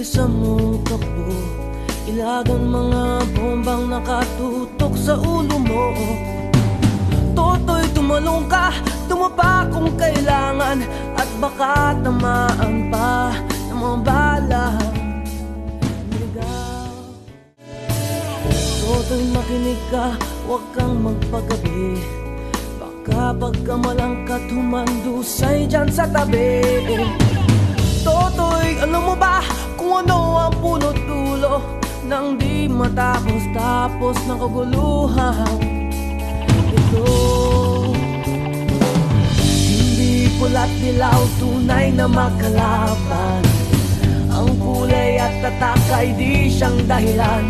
kasi sa muka po, ilagan mga bombang nakatutok sa ulo mo. Toto'y tumalong ka, tumapa kung kailangan, at baka tamaan pa ng mga bala. Toto'y makinig ka, huwag kang magpagabi, baka pagkamalangkat humandusay dyan sa tabi. Toto'y alam mo ba kung ano ang punot dulo nang di matapos-tapos ng kaguluhan ito? Hindi pula't dilaw, tunay na makalaban, ang kulay at tatak ay di siyang dahilan.